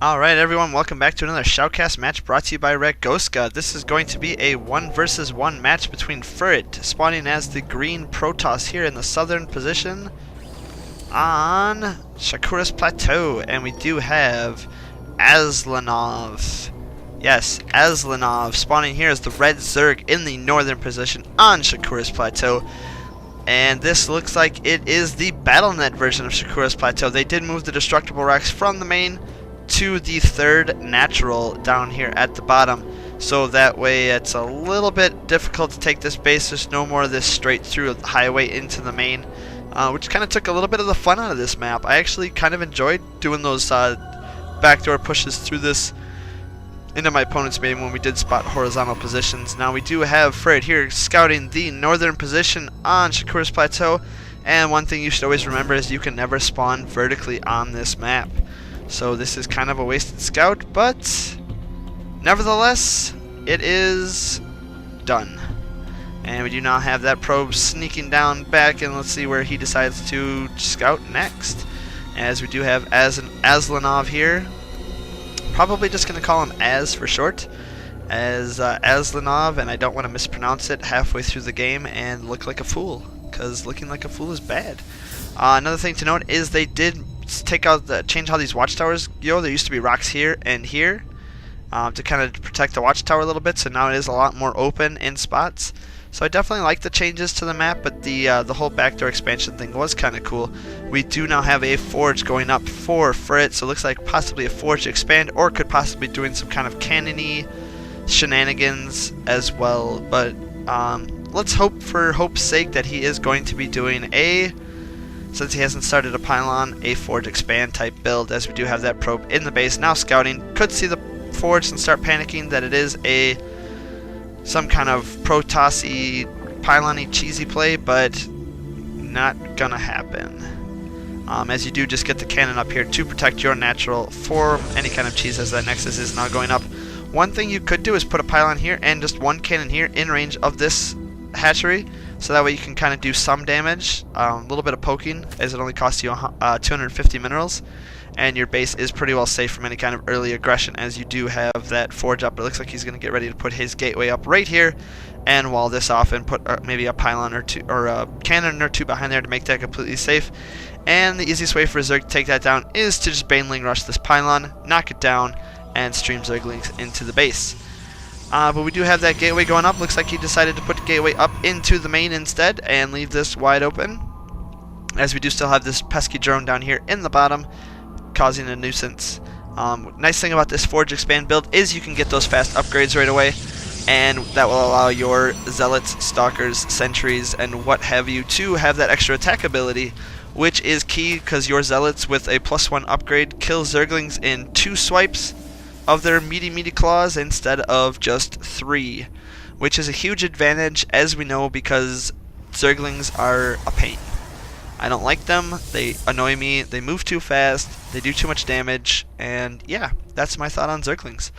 Alright everyone, welcome back to another Shoutcast match brought to you by Regoska. This is going to be a 1 versus 1 match between Furret, spawning as the green Protoss here in the southern position on Shakura's Plateau. And we do have Aslanov. Yes, Aslanov spawning here as the red Zerg in the northern position on Shakura's Plateau. And this looks like it is the BattleNet version of Shakura's Plateau. They did move the destructible racks from the main to the third natural down here at the bottom, so that way it's a little bit difficult to take this base. There's no more of this straight through highway into the main, which kind of took a little bit of the fun out of this map. I actually kind of enjoyed doing those backdoor pushes through this into my opponent's main when we did spot horizontal positions. Now we do have Fred here scouting the northern position on Shakura's Plateau, and one thing you should always remember is you can never spawn vertically on this map. So this is kind of a wasted scout, but nevertheless, it is done. And we do now have that probe sneaking down back, and let's see where he decides to scout next. As we do have Aslanov here. Probably just going to call him Az for short. As Aslanov, and I don't want to mispronounce it halfway through the game and look like a fool, because looking like a fool is bad. Another thing to note is they did change how these watchtowers go. There used to be rocks here and here to kind of protect the watchtower a little bit, so now it is a lot more open in spots. So I definitely like the changes to the map, but the whole backdoor expansion thing was kind of cool. We do now have a forge going up for Furret, so it looks like possibly a forge to expand, or could possibly be doing some kind of cannon-y shenanigans as well. But let's hope for hope's sake that he is going to be doing since he hasn't started a pylon, a forge expand type build, as we do have that probe in the base now scouting. Could see the forge and start panicking that it is some kind of Protoss-y, pylon-y, cheesy play, but not gonna happen. As you do just get the cannon up here to protect your natural for any kind of cheese, as that Nexus is now going up. One thing you could do is put a pylon here and just one cannon here in range of this hatchery, so that way you can kind of do some damage, a little bit of poking, as it only costs you 250 minerals, and your base is pretty well safe from any kind of early aggression, as you do have that forge up. It looks like he's going to get ready to put his gateway up right here and wall this off and put maybe a pylon or two, or a cannon or two behind there to make that completely safe. And the easiest way for Zerg to take that down is to just Baneling rush this pylon, knock it down, and stream Zerglings into the base. But we do have that gateway going up. Looks like he decided to put the gateway up into the main instead and leave this wide open, as we do still have this pesky drone down here in the bottom causing a nuisance. Nice thing about this forge expand build is you can get those fast upgrades right away, and that will allow your zealots, stalkers, sentries, and what have you to have that extra attack ability, which is key because your zealots with a +1 upgrade kill Zerglings in 2 swipes of their meaty claws instead of just 3, which is a huge advantage, as we know, because Zerglings are a pain. I don't like them, they annoy me, they move too fast, they do too much damage, and yeah, that's my thought on Zerglings.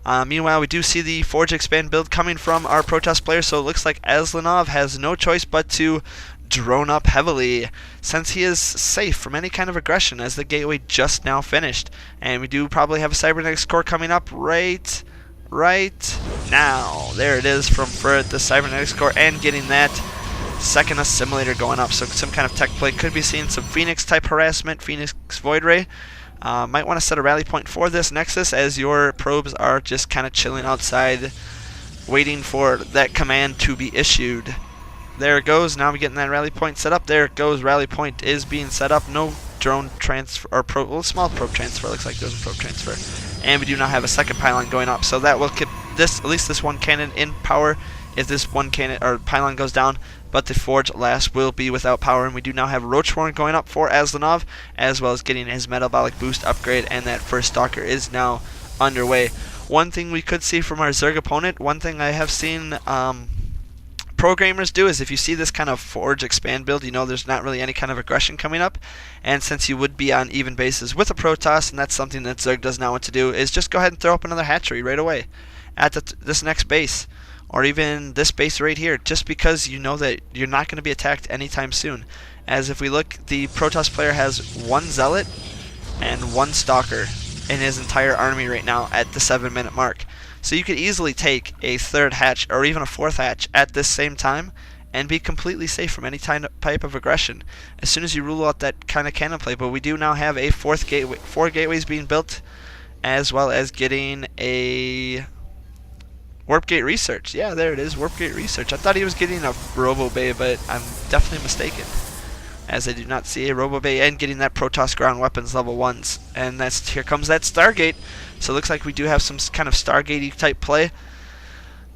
Meanwhile, we do see the Forge Expand build coming from our Protoss player, so it looks like Aslanov has no choice but to drone up heavily, since he is safe from any kind of aggression, as the gateway just now finished. And we do probably have a Cybernetics core coming up right now. There it is from Furret, the Cybernetics core, and getting that second assimilator going up, so some kind of tech play. Could be seeing some Phoenix type harassment, Phoenix Void Ray. Might want to set a rally point for this Nexus, as your probes are just kind of chilling outside waiting for that command to be issued. There it goes. Now we're getting that rally point set up. There it goes. Rally point is being set up. No drone transfer, or small probe transfer. Looks like there's a probe transfer. And we do now have a second pylon going up, so that will keep at least this one cannon in power if this one cannon or pylon goes down. But the forge last will be without power, and we do now have Roachhorn going up for Aslanov, as well as getting his metabolic boost upgrade, and that first stalker is now underway. One thing we could see from our Zerg opponent, one thing I have seen programmers do, is if you see this kind of forge expand build, you know there's not really any kind of aggression coming up, and since you would be on even bases with a Protoss, and that's something that Zerg does not want to do, is just go ahead and throw up another hatchery right away at this next base, or even this base right here, just because you know that you're not going to be attacked anytime soon. As if we look, the Protoss player has 1 zealot and 1 stalker in his entire army right now at the 7-minute mark. So you could easily take a 3rd hatch or even a 4th hatch at this same time and be completely safe from any type of aggression as soon as you rule out that kind of cannon play. But we do now have a 4th gateway, 4 gateways being built, as well as getting a Warp Gate Research. Yeah, there it is, Warp Gate Research. I thought he was getting a Robo Bay, but I'm definitely mistaken, as I do not see a Robo Bay, and getting that Protoss ground weapons level 1s. And that's, here comes that Stargate. So it looks like we do have some kind of Stargate-y type play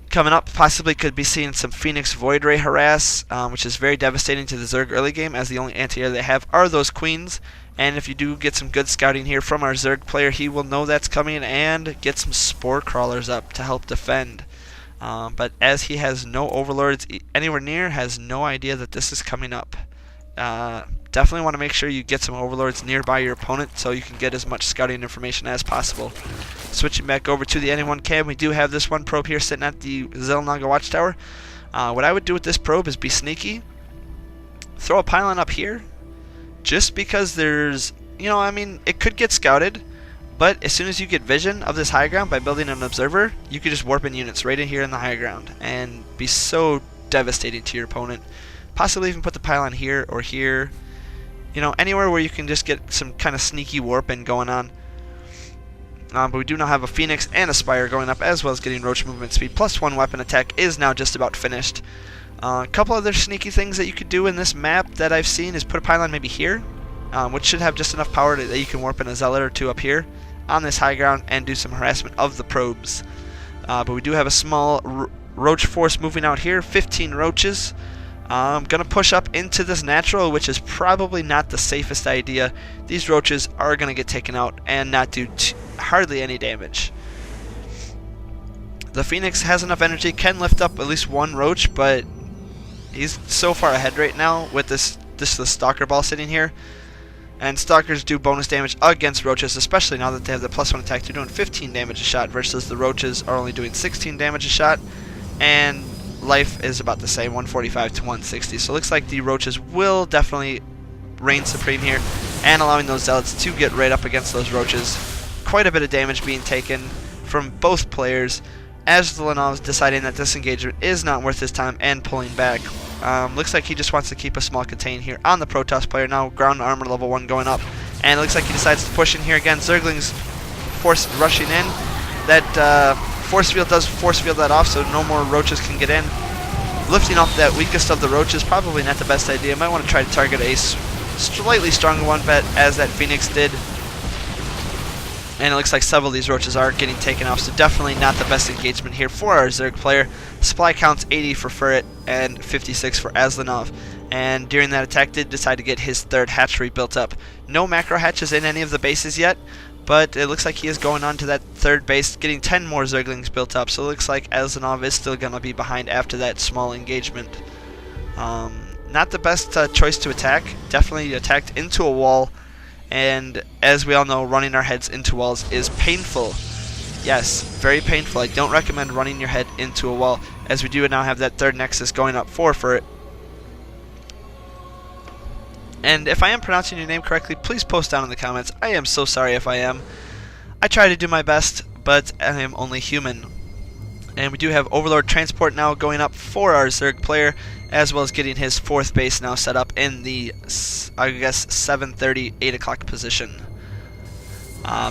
coming up. Possibly could be seeing some Phoenix Void Ray harass, which is very devastating to the Zerg early game, as the only anti-air they have are those Queens. And if you do get some good scouting here from our Zerg player, he will know that's coming and get some Spore Crawlers up to help defend. But as he has no Overlords anywhere near, has no idea that this is coming up. Definitely want to make sure you get some Overlords nearby your opponent so you can get as much scouting information as possible. Switching back over to the NA1 cam, we do have this one probe here sitting at the Zelnaga Watchtower. What I would do with this probe is be sneaky, throw a pylon up here, just because there's, you know, I mean, it could get scouted, but as soon as you get vision of this high ground by building an observer, you could just warp in units right in here in the high ground and be so devastating to your opponent. Possibly even put the pylon here or here, you know, anywhere where you can just get some kind of sneaky warping going on. But we do now have a Phoenix and a Spire going up, as well as getting Roach movement speed. +1 weapon attack is now just about finished. A couple other sneaky things that you could do in this map that I've seen is put a pylon maybe here, which should have just enough power that you can warp in a Zealot or 2 up here on this high ground and do some harassment of the probes. But we do have a small Roach force moving out here, 15 Roaches. I'm going to push up into this natural, which is probably not the safest idea. These Roaches are going to get taken out and not do hardly any damage. The Phoenix has enough energy, can lift up at least 1 Roach, but he's so far ahead right now with the Stalker Ball sitting here. And Stalkers do bonus damage against Roaches, especially now that they have the +1 attack. They're doing 15 damage a shot versus the Roaches are only doing 16 damage a shot. And life is about the same, 145 to 160. So it looks like the Roaches will definitely reign supreme here, and allowing those Zealots to get right up against those Roaches. Quite a bit of damage being taken from both players, as Aslanov deciding that this engagement is not worth his time and pulling back. Looks like he just wants to keep a small contain here on the Protoss player. Now ground armor level 1 going up, and it looks like he decides to push in here again. Zerglings force rushing in. That force field does force field that off, so no more Roaches can get in. Lifting off that weakest of the Roaches, probably not the best idea. Might want to try to target a slightly stronger one, but as that Phoenix did. And it looks like several of these Roaches are getting taken off, so definitely not the best engagement here for our Zerg player. Supply count's 80 for Furret and 56 for Aslanov. And during that attack did decide to get his 3rd hatchery built up. No macro hatches in any of the bases yet, but it looks like he is going on to that 3rd base, getting 10 more Zerglings built up. So it looks like Aslanov is still going to be behind after that small engagement. Not the best choice to attack. Definitely attacked into a wall. And as we all know, running our heads into walls is painful. Yes, very painful. I don't recommend running your head into a wall, as we do now have that 3rd Nexus going up for it. And if I am pronouncing your name correctly, please post down in the comments. I am so sorry if I am. I try to do my best, but I am only human. And we do have Overlord Transport now going up for our Zerg player, as well as getting his 4th base now set up in the, I guess, 7:30, 8 o'clock position.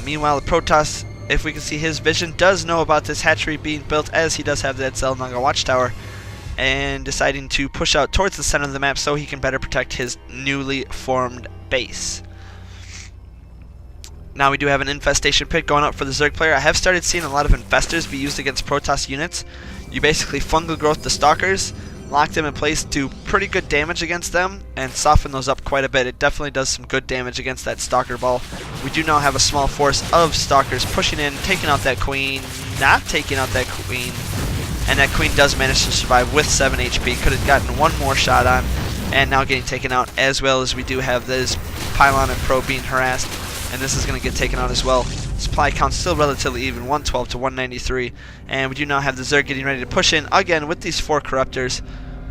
Meanwhile, the Protoss, if we can see his vision, does know about this hatchery being built, as he does have that Zelnaga Watchtower, and deciding to push out towards the center of the map so he can better protect his newly formed base. Now we do have an infestation pit going up for the Zerg player. I have started seeing a lot of infestors be used against Protoss units. You basically fungal growth the Stalkers, lock them in place, do pretty good damage against them, and soften those up quite a bit. It definitely does some good damage against that Stalker Ball. We do now have a small force of Stalkers pushing in, taking out that Queen, not taking out that Queen, and that Queen does manage to survive with 7 HP. Could have gotten 1 more shot on, and now getting taken out, as well as we do have this Pylon and Probe being harassed, and this is going to get taken out as well. Supply count still relatively even, 112 to 193, and we do now have the Zerg getting ready to push in again with these 4 Corruptors,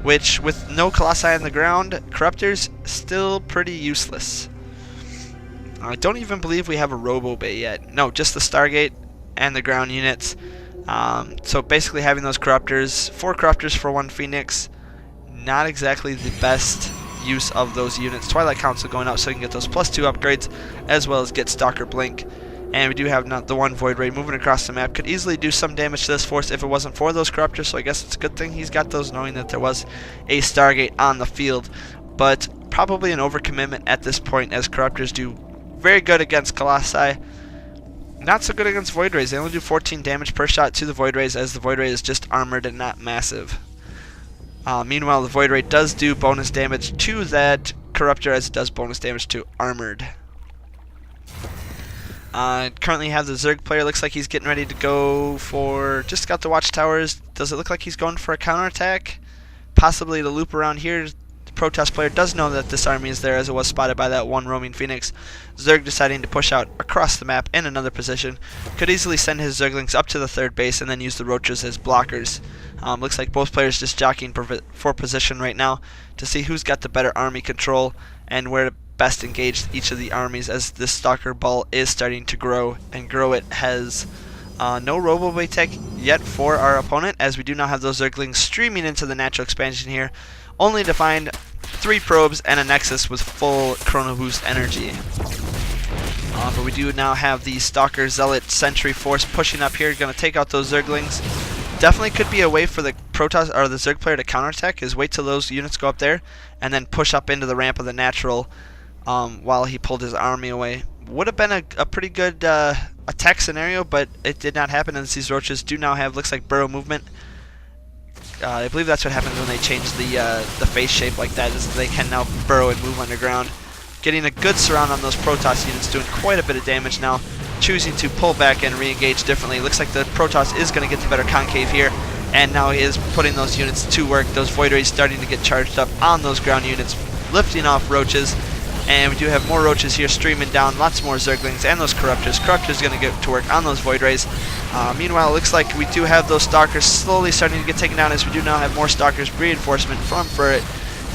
which with no Colossi on the ground, Corruptors still pretty useless. I don't even believe we have a Robo Bay yet. No, just the Stargate and the ground units. So basically having those Corruptors, 4 Corruptors for 1 Phoenix, not exactly the best use of those units. Twilight Council going out so you can get those +2 upgrades, as well as get Stalker Blink. And we do have the 1 Void Ray moving across the map. Could easily do some damage to this force if it wasn't for those Corruptors, so I guess it's a good thing he's got those, knowing that there was a Stargate on the field. But probably an overcommitment at this point, as Corruptors do very good against Colossi. Not so good against Void Rays. They only do 14 damage per shot to the Void Rays, as the Void Ray is just armored and not massive. Meanwhile, the Void Ray does do bonus damage to that Corruptor, as it does bonus damage to armored. Currently have the Zerg player. Looks like he's getting ready to go for... Just got the Watchtowers. Does it look like he's going for a counterattack? Possibly to loop around here. The Protoss player does know that this army is there, as it was spotted by that 1 roaming Phoenix. Zerg deciding to push out across the map in another position. Could easily send his Zerglings up to the 3rd base and then use the Roaches as blockers. Looks like both players just jockeying for position right now to see who's got the better army control and where to best engage each of the armies, as this Stalker ball is starting to grow, and grow it has no Robo-Bay tech yet for our opponent, as we do not have those Zerglings streaming into the natural expansion here, only to find 3 probes and a Nexus with full Chrono Boost energy. But we do now have the Stalker Zealot Sentry Force pushing up here, going to take out those Zerglings. Definitely could be a way for the Protoss or the Zerg player to counterattack, is wait till those units go up there and then push up into the ramp of the natural while he pulled his army away. Would have been a pretty good attack scenario, but it did not happen, as these Roaches do now have, looks like, burrow movement. I believe that's what happens when they change the face shape like that, is they can now burrow and move underground. Getting a good surround on those Protoss units, doing quite a bit of damage now. Choosing to pull back and re-engage differently. Looks like the Protoss is going to get the better concave here, and now he is putting those units to work. Those Void Rays starting to get charged up on those ground units, lifting off Roaches. And we do have more Roaches here streaming down, lots more Zerglings, and those Corruptors. Corruptors going to get to work on those Void Rays. Meanwhile, it looks like we do have those Stalkers slowly starting to get taken down, as we do now have more Stalkers reinforcement from Furret.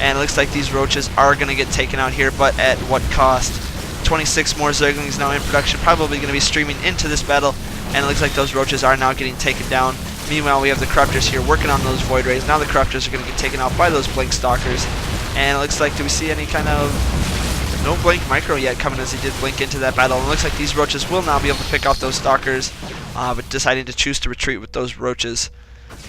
And it looks like these Roaches are going to get taken out here, but at what cost? 26 more Zerglings now in production, probably going to be streaming into this battle. And it looks like those Roaches are now getting taken down. Meanwhile, we have the Corruptors here working on those Void Rays. Now the Corruptors are going to get taken out by those Blink Stalkers. And it looks like, do we see any kind of... No Blink Micro yet coming, as he did blink into that battle. And it looks like these Roaches will now be able to pick out those Stalkers, but deciding to choose to retreat with those Roaches.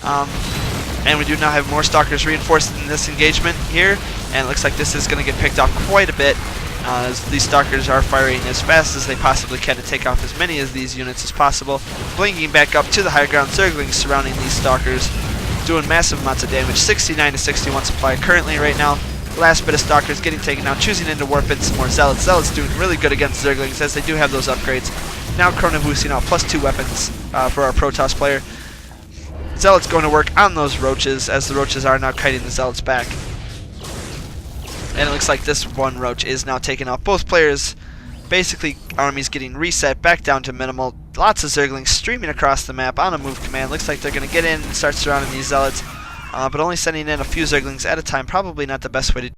And we do now have more Stalkers reinforced in this engagement here, and it looks like this is going to get picked off quite a bit, as these Stalkers are firing as fast as they possibly can to take off as many of these units as possible. Blinking back up to the high ground, Zerglings surrounding these Stalkers, doing massive amounts of damage. 69 to 61 supply currently right now. Last bit of Stalkers getting taken out, choosing into warp in some more Zealots. Zealots doing really good against Zerglings, as they do have those upgrades. Now Chrono boosting out +2 weapons for our Protoss player. Zealots going to work on those Roaches, as the Roaches are now kiting the Zealots back. And it looks like this 1 Roach is now taking out both players. Basically, armies getting reset back down to minimal. Lots of Zerglings streaming across the map on a move command. Looks like they're going to get in and start surrounding these Zealots. But only sending in a few Zerglings at a time, probably not the best way to